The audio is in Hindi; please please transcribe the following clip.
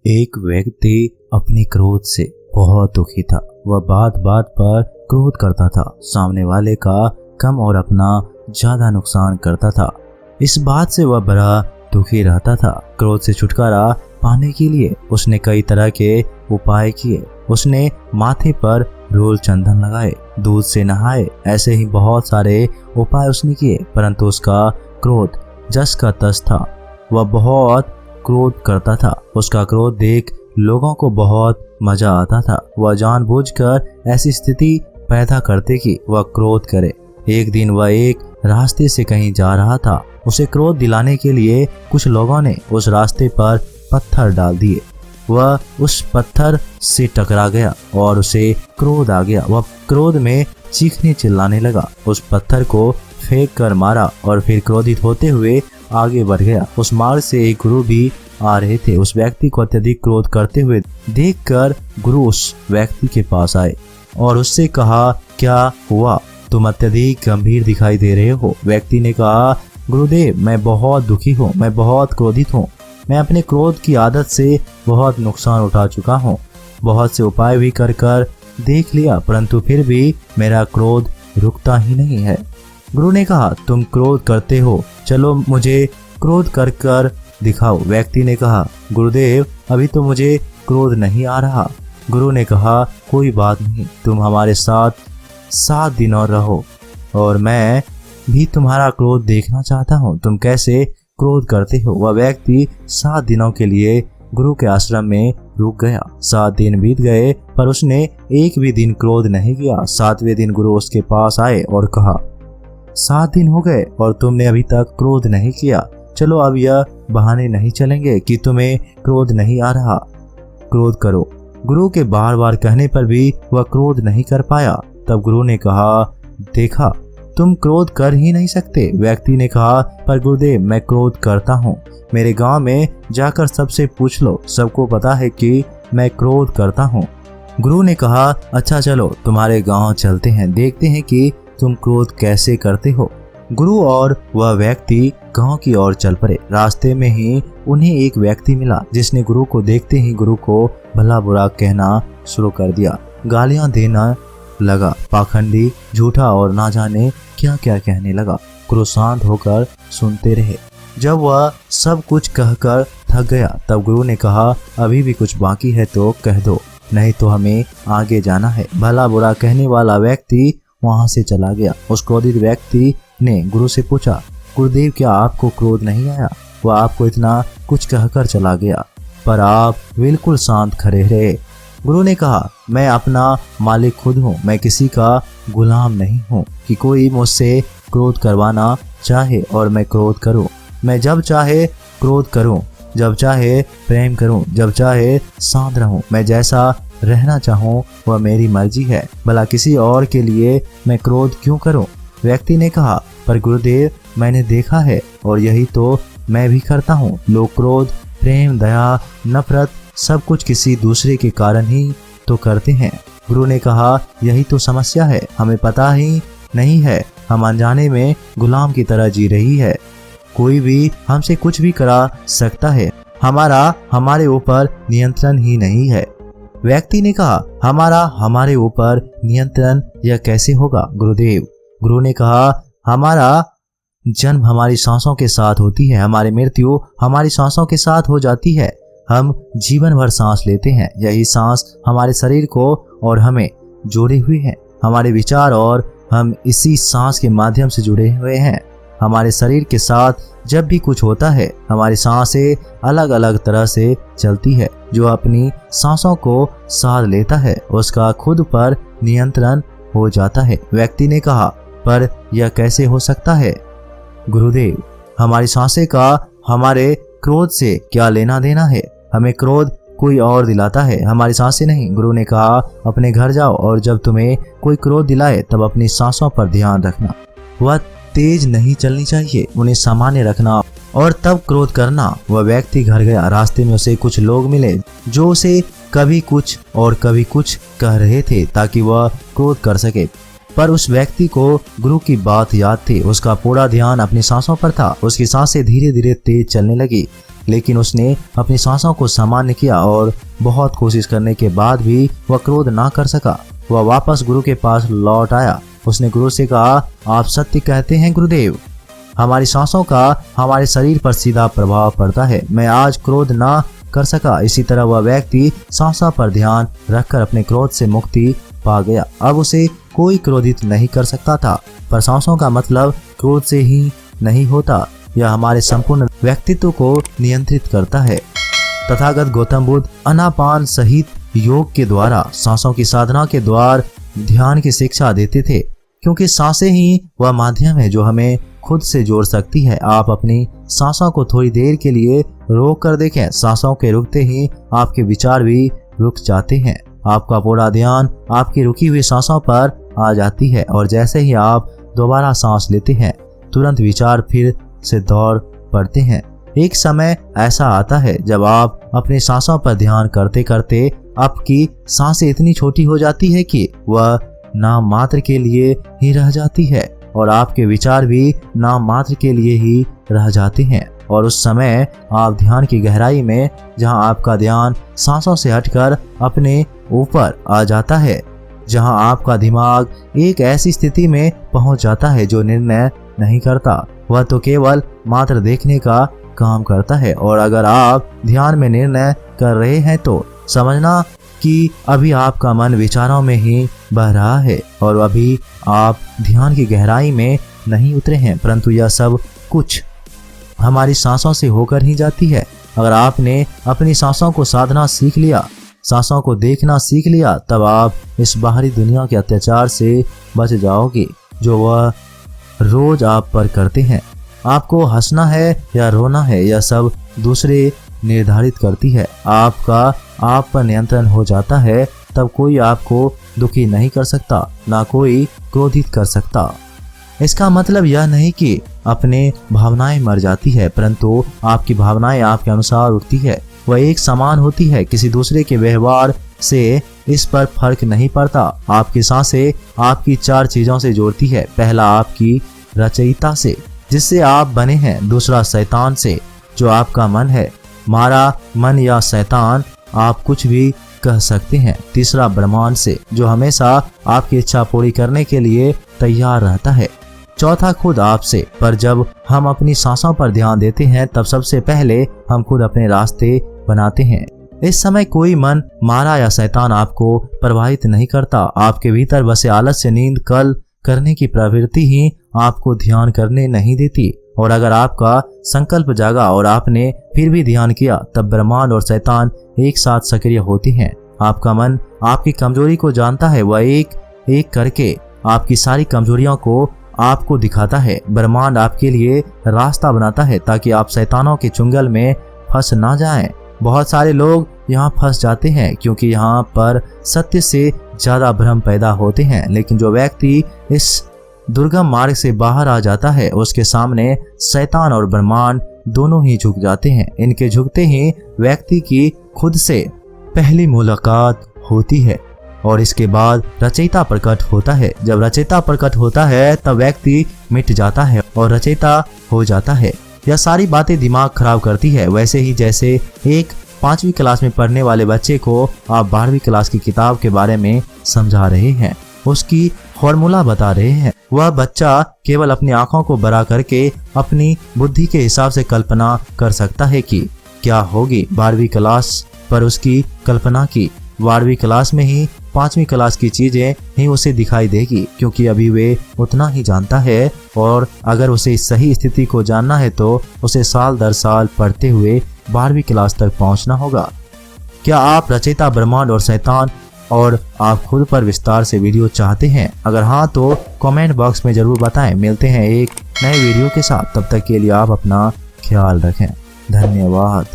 एक व्यक्ति अपने क्रोध से बहुत दुखी था। वह बात बात पर क्रोध करता था, सामने वाले का कम और अपना ज्यादा नुकसान करता था। इस बात से वह बड़ा दुखी रहता था। क्रोध से छुटकारा पाने के लिए उसने कई तरह के उपाय किए। उसने माथे पर रोल चंदन लगाए, दूध से नहाए, ऐसे ही बहुत सारे उपाय उसने किए, परंतु उसका क्रोध जस का तस था। वह बहुत क्रोध करता था। उसका क्रोध देख लोगों को बहुत मजा आता था। वह जानबूझकर ऐसी स्थिति पैदा करते कि वह क्रोध करे। एक दिन वह एक रास्ते से कहीं जा रहा था। उसे क्रोध दिलाने के लिए कुछ लोगों ने उस रास्ते पर पत्थर डाल दिए। वह उस पत्थर से टकरा गया और उसे क्रोध आ गया। वह क्रोध में चीखने चिल्लाने लगा, उस पत्थर को फेंक कर मारा और फिर क्रोधित होते हुए आगे बढ़ गया। उस मार्ग से एक गुरु भी आ रहे थे। उस व्यक्ति को अत्यधिक क्रोध करते हुए देखकर गुरु उस व्यक्ति के पास आए और उससे कहा, क्या हुआ, तुम अत्यधिक गंभीर दिखाई दे रहे हो। व्यक्ति ने कहा, गुरुदेव, मैं बहुत दुखी हूँ, मैं बहुत क्रोधित हूँ। मैं अपने क्रोध की आदत से बहुत नुकसान उठा चुका हूँ। बहुत से उपाय भी कर कर देख लिया, परंतु फिर भी मेरा क्रोध रुकता ही नहीं है। गुरु ने कहा, तुम क्रोध करते हो, चलो मुझे क्रोध कर कर दिखाओ। व्यक्ति ने कहा, गुरुदेव, अभी तो मुझे क्रोध नहीं आ रहा। गुरु ने कहा, कोई बात नहीं, तुम हमारे साथ 7 दिन और रहो और मैं भी तुम्हारा क्रोध देखना चाहता हूँ, तुम कैसे क्रोध करते हो। वह व्यक्ति 7 दिनों के लिए गुरु के आश्रम में रुक गया। 7 दिन बीत गए पर उसने एक भी दिन क्रोध नहीं किया। 7वें दिन गुरु उसके पास आए और कहा, 7 दिन हो गए और तुमने अभी तक क्रोध नहीं किया। चलो अब यह बहाने नहीं चलेंगे कि तुम्हें क्रोध नहीं आ रहा, क्रोध करो। गुरु के बार बार कहने पर भी वह क्रोध नहीं कर पाया। तब गुरु ने कहा, देखा, तुम क्रोध कर ही नहीं सकते। व्यक्ति ने कहा, पर गुरुदेव, मैं क्रोध करता हूँ। मेरे गांव में जाकर सबसे पूछ लो, सबको पता है कि मैं क्रोध करता हूँ। गुरु ने कहा, अच्छा चलो तुम्हारे गांव चलते हैं, देखते हैं कि तुम क्रोध कैसे करते हो। गुरु और वह व्यक्ति गांव की ओर चल पड़े। रास्ते में ही उन्हें एक व्यक्ति मिला जिसने गुरु को देखते ही गुरु को भला बुरा कहना शुरू कर दिया, गालियां देना लगा, पाखंडी, झूठा और ना जाने क्या क्या कहने लगा। गुरु शांत होकर सुनते रहे। जब वह सब कुछ कहकर थक गया तब गुरु ने कहा, अभी भी कुछ बाकी है तो कह दो, नहीं तो हमें आगे जाना है। भला बुरा कहने वाला व्यक्ति वहां से चला गया। उस क्रोधित व्यक्ति ने गुरु से पूछा, गुरुदेव, क्या आपको क्रोध नहीं आया? वह आपको इतना कुछ कहकर चला गया पर आप बिल्कुल शांत खड़े रहे। गुरु ने कहा, मैं अपना मालिक खुद हूँ, मैं किसी का गुलाम नहीं हूँ कि कोई मुझसे क्रोध करवाना चाहे और मैं क्रोध करूँ। मैं जब चाहे क्रोध करूँ, जब चाहे प्रेम करूँ, जब चाहे शांत रहूँ। मैं जैसा रहना चाहूँ वह मेरी मर्जी है, भला किसी और के लिए मैं क्रोध क्यों करूँ। व्यक्ति ने कहा, पर गुरुदेव, मैंने देखा है और यही तो मैं भी करता हूँ। लोग क्रोध, प्रेम, दया, नफरत सब कुछ किसी दूसरे के कारण ही तो करते हैं। गुरु ने कहा, यही तो समस्या है, हमें पता ही नहीं है, हम अनजाने में गुलाम की तरह जी रही है। कोई भी हमसे कुछ भी करा सकता है, हमारे ऊपर नियंत्रण ही नहीं है। व्यक्ति ने कहा, हमारे ऊपर नियंत्रण यह कैसे होगा गुरुदेव? गुरु ने कहा, हमारा जन्म हमारी सांसों के साथ होती है, हमारी मृत्यु हमारी सांसों के साथ हो जाती है। हम जीवन भर सांस लेते हैं, यही सांस हमारे शरीर को और हमें जोड़े हुए हैं। हमारे विचार और हम इसी सांस के माध्यम से जुड़े हुए हैं। हमारे शरीर के साथ जब भी कुछ होता है, हमारी सांसें अलग अलग तरह से चलती है। जो अपनी सांसों को साथ लेता है उसका खुद पर नियंत्रण हो जाता है। व्यक्ति ने कहा, पर यह कैसे हो सकता है गुरुदेव? हमारी सांसें का हमारे क्रोध से क्या लेना देना है? हमें क्रोध कोई और दिलाता है, हमारी सांसें नहीं। गुरु ने कहा, अपने घर जाओ और जब तुम्हें कोई क्रोध दिलाए तब अपनी सांसों पर ध्यान रखना। वह तेज नहीं चलनी चाहिए, उन्हें सामान्य रखना और तब क्रोध करना। वह व्यक्ति घर गया। रास्ते में उसे कुछ लोग मिले जो उसे कभी कुछ और कभी कुछ कह रहे थे ताकि वह क्रोध कर सके, पर उस व्यक्ति को गुरु की बात याद थी। उसका पूरा ध्यान अपनी सांसों पर था। उसकी सांसें धीरे धीरे तेज चलने लगी। लेकिन उसने अपनी सांसों को सामान्य किया और बहुत कोशिश करने के बाद भी वह क्रोध ना कर सका। वह वापस गुरु के पास लौट आया। उसने गुरु से कहा, आप सत्य कहते हैं गुरुदेव, हमारी सांसों का हमारे शरीर पर सीधा प्रभाव पड़ता है। मैं आज क्रोध ना कर सका। इसी तरह वह व्यक्ति सांसों पर ध्यान रखकर अपने क्रोध से मुक्ति पा गया। अब उसे कोई क्रोधित नहीं कर सकता था। पर सांसों का मतलब क्रोध से ही नहीं होता, यह हमारे संपूर्ण व्यक्तित्व को नियंत्रित करता है। तथागत गौतम बुद्ध आनापान सहित योग के द्वारा सांसों की साधना के द्वार ध्यान की शिक्षा देते थे, क्योंकि सांसें ही वह माध्यम है जो हमें खुद से जोड़ सकती है। आप अपनी सांसों को थोड़ी देर के लिए रोक कर देखें। सांसों के रुकते ही आपके विचार भी रुक जाते हैं। आपका पूरा ध्यान आपकी रुकी हुई सांसों पर आ जाती है और जैसे ही आप दोबारा सांस लेते हैं तुरंत विचार फिर से दौड़ पड़ते हैं। एक समय ऐसा आता है जब आप अपनी सांसों पर ध्यान करते करते आपकी सांसें इतनी छोटी हो जाती है कि वह नाम मात्र के लिए ही रह जाती है और आपके विचार भी नाम मात्र के लिए ही रह जाते हैं। और उस समय आप ध्यान की गहराई में, जहां आपका ध्यान सांसों से हटकर अपने ऊपर आ जाता है, जहां आपका दिमाग एक ऐसी स्थिति में पहुंच जाता है जो निर्णय नहीं करता, वह तो केवल मात्र देखने का काम करता है। और अगर आप ध्यान में निर्णय कर रहे हैं तो समझना कि अभी आपका मन विचारों में ही बह रहा है और अभी आप ध्यान की गहराई में नहीं उतरे हैं, परंतु यह सब कुछ हमारी सांसों से होकर ही जाती है। अगर आपने अपनी सांसों को साधना सीख लिया, सांसों को देखना सीख लिया, तब आप इस बाहरी दुनिया के अत्याचार से बच जाओगे जो वह रोज आप पर करते हैं। आपको हंसना है या रोना है, यह सब दूसरे निर्धारित करती है। आपका आप पर नियंत्रण हो जाता है, तब कोई आपको दुखी नहीं कर सकता, ना कोई क्रोधित कर सकता। इसका मतलब यह नहीं कि अपने भावनाएं मर जाती है, परंतु आपकी भावनाएं आपके अनुसार उठती है। वह एक समान होती है, किसी दूसरे के व्यवहार से इस पर फर्क नहीं पड़ता। आपकी सांसें आपकी 4 चीजों से जोड़ती है। पहला आपकी रचयिता से, जिससे आप बने हैं। दूसरा शैतान से, जो आपका मन है। मारा मन या शैतान आप कुछ भी कह सकते हैं। तीसरा ब्रह्मांड से, जो हमेशा आपकी इच्छा पूरी करने के लिए तैयार रहता है। चौथा खुद आपसे। पर जब हम अपनी सांसों पर ध्यान देते हैं तब सबसे पहले हम खुद अपने रास्ते बनाते हैं। इस समय कोई मन, मारा या शैतान आपको प्रभावित नहीं करता। आपके भीतर बसे आलस्य, नींद, कल करने की प्रवृत्ति ही आपको ध्यान करने नहीं देती। और अगर आपका संकल्प जागा और आपने फिर भी ध्यान किया, तब ब्रह्मांड और शैतान एक साथ सक्रिय होते हैं। आपका मन आपकी कमजोरी को जानता है। वह एक एक करके आपकी सारी कमजोरियों को आपको दिखाता है। ब्रह्मांड आपके लिए रास्ता बनाता है ताकि आप शैतानों के चुंगल में फंस ना जाएं। बहुत सारे लोग यहाँ फंस जाते हैं क्योंकि यहाँ पर सत्य से ज्यादा भ्रम पैदा होते हैं। लेकिन जो व्यक्ति इस दुर्गम मार्ग से बाहर आ जाता है, उसके सामने शैतान और ब्रह्मांड दोनों ही झुक जाते हैं। इनके झुकते ही व्यक्ति की खुद से पहली मुलाकात होती है और इसके बाद रचयिता प्रकट होता है। जब रचयिता प्रकट होता है तब व्यक्ति मिट जाता है और रचयिता हो जाता है। यह सारी बातें दिमाग खराब करती है। वैसे ही जैसे एक 5वीं क्लास में पढ़ने वाले बच्चे को आप 12वीं क्लास की किताब के बारे में समझा रहे हैं, उसकी फॉर्मूला बता रहे हैं। वह बच्चा केवल अपनी आंखों को बड़ा करके अपनी बुद्धि के हिसाब से कल्पना कर सकता है कि क्या होगी। 12वीं क्लास पर उसकी कल्पना की 12वीं क्लास में ही 5वीं क्लास की चीजें ही उसे दिखाई देगी, क्योंकि अभी वे उतना ही जानता है। और अगर उसे सही स्थिति को जानना है तो उसे साल दर साल पढ़ते हुए 12वीं क्लास तक पहुंचना होगा। क्या आप रचयिता, ब्रह्मांड और शैतान और आप खुद पर विस्तार से वीडियो चाहते हैं? अगर हाँ तो कमेंट बॉक्स में जरूर बताएं। मिलते हैं एक नए वीडियो के साथ, तब तक के लिए आप अपना ख्याल रखें। धन्यवाद।